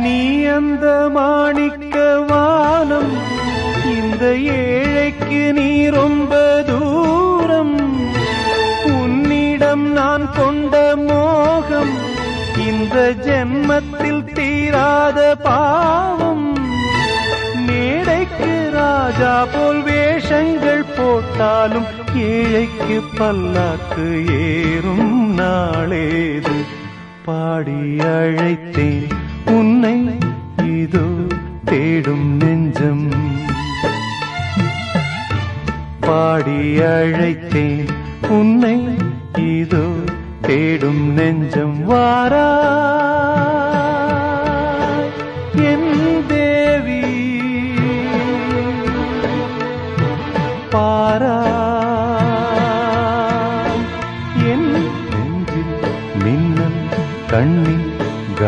நீ அந்த மாணிக்க வானம், இந்த ஏழைக்கு நீ ரொம்ப தூரம். உன்னிடம் நான் கொண்ட மோகம் இந்த ஜென்மத்தில் தீராத பாவம். மேடைக்கு ராஜா போல் வேஷங்கள் போட்டாலும் ஏழைக்கு பல்லாக்கு ஏறும் நாளேது. பாடி அழைத்தேன் உன்னை இதோ தேடும் நெஞ்சம். பாடி அழைத்தேன் உன்னை இதோ தேடும் நெஞ்சம். வாரா